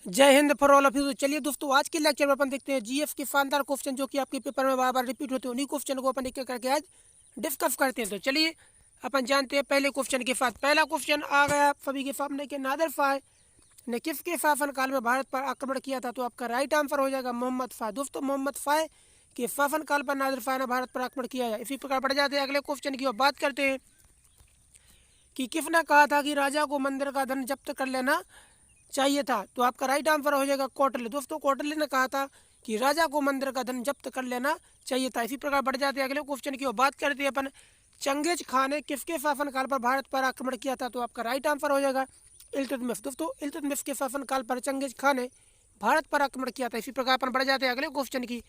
जय Hind for all of you. तो चलिए दोस्तों, आज के लेक्चर में अपन देखते हैं जीएस के शानदार क्वेश्चन जो कि आपके पेपर में बार बार रिपीट होते हैं। उन्हीं क्वेश्चन को अपन एक एक करके आज डिस्कस करते हैं। तो चलिए अपन जानते हैं पहले क्वेश्चन के साथ। पहला क्वेश्चन आ गया सभी के सामने कि नादिर शाह ने किसके शासनकाल में भारत पर आक्रमण किया था। तो आपका राइट आंसर हो जाएगा मोहम्मद शाह। दोस्तों, मोहम्मद शाह के शासनकाल पर नादिर शाह ने भारत पर आक्रमण किया है। इसी प्रकार बढ़ जाते हैं अगले क्वेश्चन की और बात करते हैं कि किसने कहा था कि राजा को मंदिर का धन जब्त कर लेना चाहिए था। तो आपका राइट आंसर हो जाएगा कौटिल्य। दोस्तों, कौटिल्य ने कहा था कि राजा को मंदिर का धन जब्त कर लेना चाहिए था। इसी प्रकार बढ़ जाते हैं अगले क्वेश्चन की और बात करते हैं अपन चंगेज खान ने किसके शासनकाल पर भारत पर आक्रमण किया था। तो आपका राइट आंसर हो जाएगा इल्तुतमिश। दोस्तों, इल्तुतमिश के शासनकाल पर चंगेज खान ने भारत पर आक्रमण किया था। इसी प्रकार अपन बढ़ जाते हैं अगले क्वेश्चन की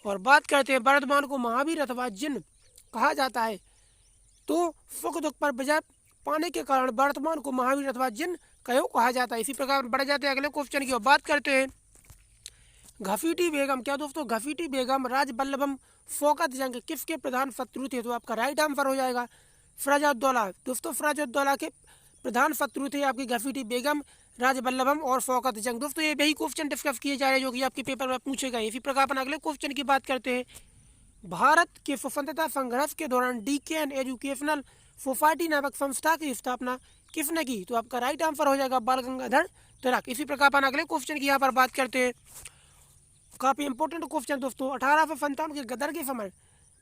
और बात करते हैं वर्धमान को महावीर अथवा जिन कहा जाता है। तो सुख दुख पर विजय पाने के कारण वर्तमान को महावीर अथवा जिन कहो कहा जाता है। इसी प्रकार बढ़ जाते हैं अगले क्वेश्चन की और बात करते हैं घफीटी बेगम। क्या दोस्तों, घफीटी बेगम राज बल्लभम शौकत जंग किसके प्रधान शत्रु थे। तो आपका राइट आंसर हो जाएगा फराजुद्दौला। दोस्तों, फराजुद्दौला के प्रधान शत्रु थे आपकी घफीटी बेगम, राज बल्लभम और शौकत जंग। दोस्तों, ये वही क्वेश्चन डिस्कस किए जा रहे हैं जो कि आपके पेपर में पूछे गए। इसी प्रकार अपन अगले क्वेश्चन की बात करते हैं भारत के स्वतंत्रता संघर्ष के दौरान डीकेएन एजुकेशनल सोसाइटी नामक संस्था की स्थापना किसने की। तो आपका राइट आंसर हो जाएगा बाल गंगाधर तिलक। इसी प्रकार अपन अगले क्वेश्चन की यहाँ पर बात करते हैं। काफी इंपॉर्टेंट क्वेश्चन दोस्तों, 1857 के गदर के समय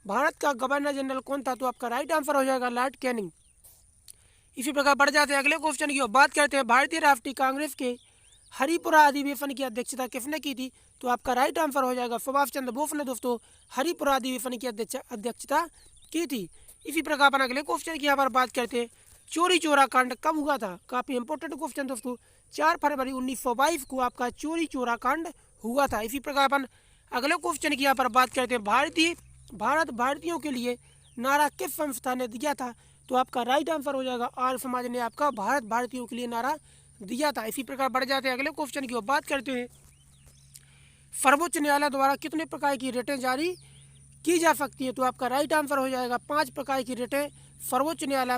भारत का गवर्नर जनरल कौन था। तो आपका राइट आंसर हो जाएगा लॉर्ड कैनिंग। इसी प्रकार बढ़ जाते हैं अगले क्वेश्चन की और बात करते हैं भारतीय राष्ट्रीय कांग्रेस के हरिपुरा अधिवेशन की अध्यक्षता किसने की थी। तो आपका राइट आंसर हो जाएगा सुभाष चंद्र बोस ने दोस्तों हरिपुरा अधिवेशन की अध्यक्षता की थी। इसी प्रकार अपन अगले क्वेश्चन की यहाँ पर बात करते हैं चोरी चोरा कांड कब हुआ था। काफी इंपॉर्टेंट क्वेश्चन दोस्तों, 4 फरवरी 1922 को आपका चोरी चोरा कांड हुआ था। इसी प्रकार अपन अगले क्वेश्चन की यहाँ पर बात करते हैं भारत भारतीयों के लिए नारा किस संस्था ने दिया था। तो आपका राइट आंसर हो जाएगा आर्य समाज ने आपका भारत भारतीयों के लिए नारा दिया था। इसी प्रकार बढ़ जाते हैं अगले क्वेश्चन की बात करते हैं सर्वोच्च न्यायालय द्वारा कितने प्रकार की रिटें जारी की जा सकती है। तो आपका राइट आंसर हो जाएगा 5 प्रकार की रिटें सर्वोच्च न्यायालय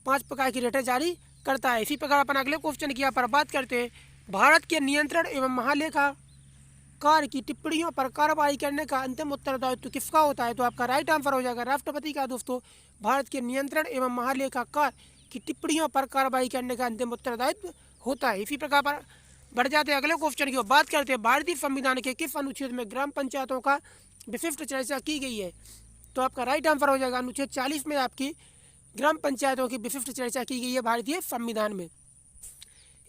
5 प्रकार की रिटें जारी करता है। इसी प्रकार अपन अगले क्वेश्चन की यहाँ पर बात करते हैं भारत के नियंत्रण एवं महालेखाकार की टिप्पणियों पर कार्रवाई करने का अंतिम उत्तरदायित्व किसका होता है। तो आपका राइट आंसर हो जाएगा राष्ट्रपति का। दोस्तों, भारत के नियंत्रण एवं महालेखाकार की टिप्पणियों पर कार्रवाई करने का अंतिम उत्तरदायित्व होता है। इसी प्रकार पर बढ़ जाते हैं अगले क्वेश्चन की बात करते हैं भारतीय संविधान के किस अनुच्छेद में ग्राम पंचायतों का विशिष्ट चर्चा की गई है। तो आपका राइट आंसर हो जाएगा अनुच्छेद 40 में आपकी ग्राम पंचायतों की विशिष्ट चर्चा की गई है भारतीय संविधान में।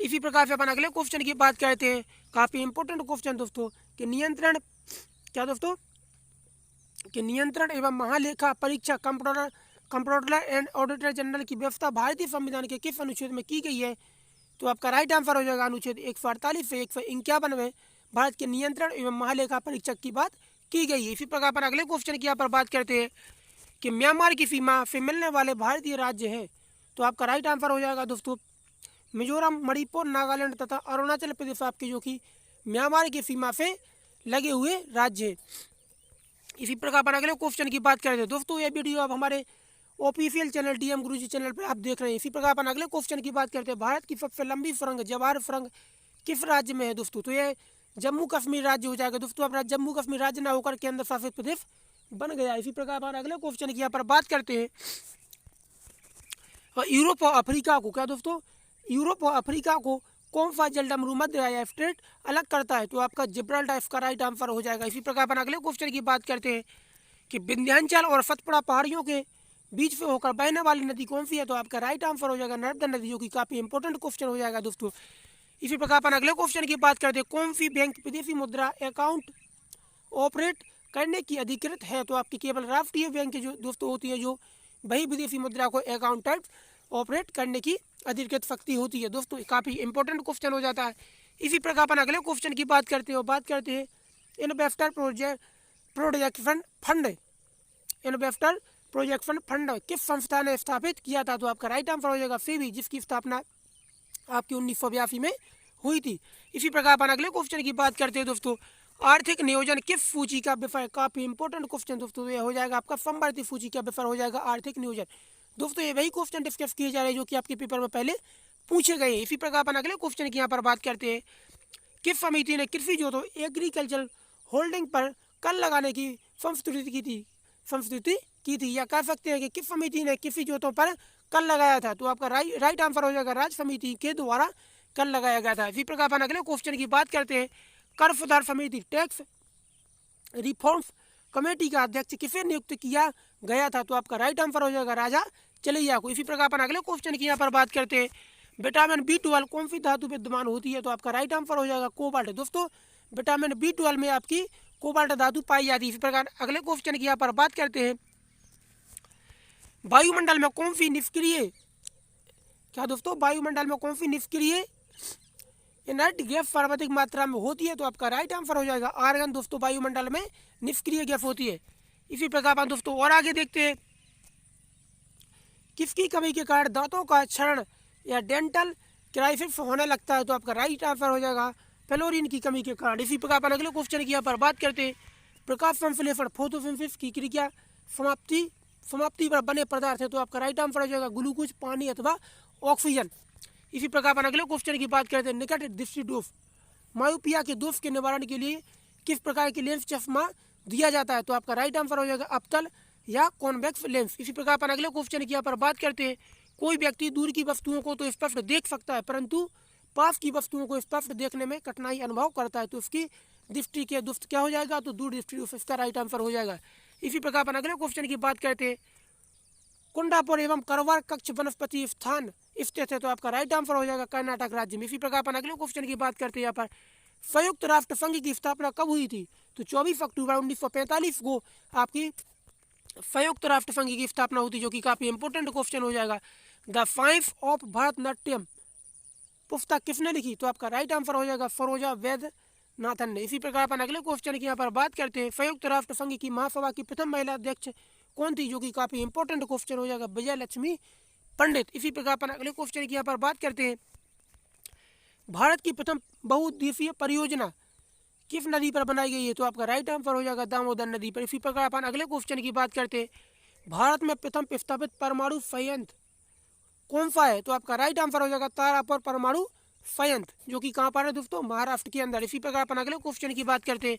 इसी प्रकार से अपन अगले क्वेश्चन की बात करते हैं काफी इंपॉर्टेंट क्वेश्चन दोस्तों कि नियंत्रण एवं महालेखा परीक्षा कंप्ट्रोलर एंड ऑडिटर जनरल की व्यवस्था भारतीय संविधान के किस अनुच्छेद में की गई है। तो आपका राइट आंसर हो जाएगा अनुच्छेद 148 से 151 में भारत के नियंत्रण एवं महालेखा परीक्षक की बात की गई है। इसी प्रकार पर अगले क्वेश्चन की यहाँ पर बात करते हैं कि म्यांमार की सीमा से मिलने वाले भारतीय राज्य हैं। तो आपका राइट आंसर हो जाएगा दोस्तों मिजोरम, मणिपुर, नागालैंड तथा अरुणाचल प्रदेश आपके जो कि म्यांमार की सीमा से लगे हुए राज्य हैं। इसी प्रकार पर अगले क्वेश्चन की बात करते हैं दोस्तों, ये वीडियो आप हमारे ऑफिशियल चैनल डीएम गुरुजी चैनल पर आप देख रहे हैं। इसी प्रकार अपन अगले क्वेश्चन की बात करते हैं भारत की सबसे लंबी सुरंग जवाहर सुरंग किस राज्य में है। दोस्तों, तो ये जम्मू कश्मीर राज्य हो जाएगा। दोस्तों, अपना जम्मू कश्मीर राज्य ना होकर केंद्र शासित प्रदेश बन गया। इसी प्रकार अपन अगले क्वेश्चन की यहाँ पर बात करते हैं यूरोप और अफ्रीका को यूरोप और अफ्रीका को कौन सा जलडमरू मध्य स्ट्रेट अलग करता है। तो आपका जिब्राल्टर इसका राइट आंसर हो जाएगा। इसी प्रकार अपन अगले क्वेश्चन की बात करते हैं कि विंध्याचल और सतपुड़ा पहाड़ियों के बीच से होकर बहने वाली नदी कौन सी है। तो आपका राइट आंसर हो जाएगा नर्मदा नदी, जो कि काफी इंपॉर्टेंट क्वेश्चन हो जाएगा दोस्तों। इसी प्रकार अपन अगले क्वेश्चन की बात करते हैं कौन सी बैंक विदेशी मुद्रा अकाउंट ऑपरेट करने की अधिकृत है। तो आपकी केवल राष्ट्रीय बैंक जो दोस्तों होती है जो वही विदेशी मुद्रा को अकाउंटेंट ऑपरेट करने की अधिकृत शक्ति होती है। दोस्तों, काफी इंपॉर्टेंट क्वेश्चन हो जाता है। इसी प्रकार अपन अगले क्वेश्चन की बात करते हैं इन्वेस्टर प्रोजेक्शन फंड किस संस्था ने स्थापित किया था। तो आपका राइट आंसर हो जाएगा सेबी, जिसकी स्थापना आपकी 1982 में हुई थी। इसी प्रकार अपन अगले क्वेश्चन की बात करते हैं दोस्तों आर्थिक नियोजन किस सूची का विषय। काफी इंपॉर्टेंट क्वेश्चन दोस्तों, ये हो जाएगा आपका समवर्ती सूची का विषय हो जाएगा आर्थिक नियोजन। दोस्तों, ये वही क्वेश्चन डिस्कस किए जा रहे हैं जो कि आपके पेपर में पहले पूछे गए हैं। इसी प्रकार अपन अगले क्वेश्चन की यहाँ पर बात करते हैं किस समिति ने कृषि जोतों एग्रीकल्चर होल्डिंग पर कर लगाने की संस्तुति की थी, या कह सकते हैं कि किस समिति ने कृषि जोतों पर कर लगाया था। तो आपका राइट आंसर हो जाएगा राज्य समिति के द्वारा कर लगाया गया था। इसी प्रकार अपन अगले क्वेश्चन की बात करते हैं। कर सुधार समिति टैक्स रिफॉर्म्स कमेटी का अध्यक्ष किसे नियुक्त किया गया था। तो आपका राइट आंसर हो जाएगा राजा चलैया को। इसी प्रकार अपन अगले क्वेश्चन की यहाँ पर बात करते हैं। विटामिन B12 कौन सी धातु विद्यमान होती है। तो आपका राइट आंसर हो जाएगा कोबाल्ट। दोस्तों विटामिन B12 में आपकी कोबाल्ट धातु पाई जाती है। इसी प्रकार अगले क्वेश्चन की यहाँ पर बात करते हैं। वायुमंडल में कौन सी निष्क्रिय क्या दोस्तों वायुमंडल में कौन सी निष्क्रिय इनर्ट गैस सर्वाधिक मात्रा में होती है। तो आपका राइट आंसर हो जाएगा आर्गन। दोस्तों वायुमंडल में निष्क्रिय गैस होती है। इसी प्रकार दोस्तों और आगे देखते हैं। किसकी कमी के कारण दांतों का क्षरण या डेंटल क्राइसिस होने लगता है। तो आपका राइट आंसर हो जाएगा फ्लोरीन की कमी के कारण। इसी प्रकार अगले क्वेश्चन की यहाँ पर बात करते हैं। प्रकाश संश्लेषण फोटोसिंथेसिस की क्रिया समाप्ति पर बने पदार्थ है। तो आपका राइट आंसर हो जाएगा ग्लूकोज, पानी अथवा ऑक्सीजन। इसी प्रकार अगले क्वेश्चन की बात करते हैं। निकट दृष्टि दोष मायोपिया के दोष के निवारण के लिए किस प्रकार की लेंस चश्मा दिया जाता है। तो आपका राइट आंसर हो जाएगा अवतल या कॉन्वेक्स लेंस। इसी प्रकार अगले क्वेश्चन की यहाँ पर बात करते हैं। कोई व्यक्ति दूर की वस्तुओं को तो स्पष्ट देख सकता है, परंतु पास की वस्तुओं को स्पष्ट देखने में कठिनाई अनुभव करता है। तो उसकी दृष्टि के दोष क्या हो जाएगा। तो दूर दृष्टि दोष इसका राइट आंसर हो जाएगा। इसी प्रकार अगले क्वेश्चन की बात करते हैं। कुंडापुर एवं करवार कच्छ वनस्पति स्थान स्थित है। तो आपका राइट आंसर हो जाएगा कर्नाटक राज्य में। इसी प्रकार अगले क्वेश्चन की बात करते हैं। यहाँ पर संयुक्त राष्ट्र संघ की स्थापना कब हुई थी। तो 24 अक्टूबर 1945 को आपकी संयुक्त राष्ट्र संघ की स्थापना हुई थी, जो कि काफी इंपोर्टेंट क्वेश्चन हो जाएगा। द साइंस ऑफ भरतनाट्यम पुस्तक किसने लिखी। तो आपका राइट आंसर हो जाएगा सरोजा वैद्यनाथन ने। इसी प्रकार अपन अगले क्वेश्चन की यहाँ पर बात करते हैं। संयुक्त राष्ट्र संघ की महासभा की प्रथम महिला अध्यक्ष कौन थी, जो कि काफी इंपॉर्टेंट क्वेश्चन हो जाएगा विजय लक्ष्मी पंडित। इसी प्रकार अपन अगले क्वेश्चन की यहाँ पर बात करते हैं। भारत की प्रथम बहुउद्देशीय परियोजना किस नदी पर बनाई गई है। तो आपका राइट आंसर हो जाएगा दामोदर नदी पर। इसी प्रकार अपन अगले क्वेश्चन की बात करते हैं। भारत में प्रथम प्रस्तावित परमाणु संयंत्र कौन सा है। तो आपका राइट आंसर हो जाएगा तारापुर परमाणु संयंत्र, जो कि कहाँ पर है दोस्तों, महाराष्ट्र के अंदर। इसी प्रकार अपन अगले क्वेश्चन की बात करते हैं।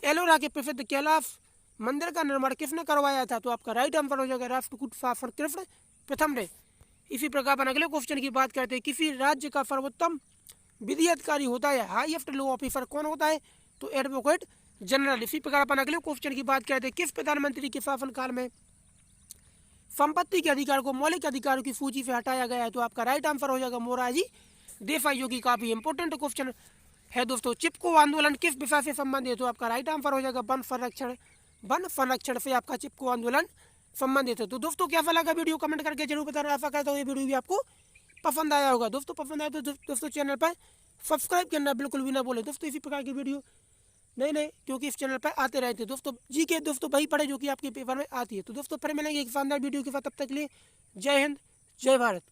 एलोरा के प्रसिद्ध कैलाश मंदिर का निर्माण किसने करवाया था। तो आपका राइट आंसर हो जाएगा राष्ट्रकूट शासन कृष्ण प्रथम ने। इसी प्रकार अपन अगले क्वेश्चन की बात करते हैं। किसी राज्य का सर्वोत्तम विधि अधिकारी होता है, हाईएस्ट लॉ ऑफिसर कौन होता है। तो एडवोकेट जनरल। इसी प्रकार अपन अगले क्वेश्चन की बात करते हैं। किस प्रधानमंत्री के शासनकाल में संपत्ति के अधिकार को मौलिक अधिकारों की सूची से हटाया गया है। तो आपका राइट आंसर हो जाएगा मोरारजी देसाई, जो कि काफी इंपोर्टेंट क्वेश्चन है दोस्तों। चिपको आंदोलन किस विषय से संबंधित है। तो आपका राइट आंसर हो जाएगा वन संरक्षण से आपका चिपको आंदोलन संबंधित है। तो दोस्तों कैसा लगा वीडियो कमेंट करके जरूर बताना। आशा करता हूँ ये वीडियो भी आपको पसंद आया होगा। दोस्तों पसंद आया तो दोस्तों चैनल पर सब्सक्राइब करना बिल्कुल भी ना बोले दोस्तों। इसी प्रकार की वीडियो नए क्योंकि इस चैनल पर आते रहते हैं दोस्तों। जी के दोस्तों वही पढ़े जो कि आपके पेपर में आती है। तो दोस्तों फिर मिलेंगे एक शानदार वीडियो के साथ। तब तक के लिए जय हिंद जय भारत।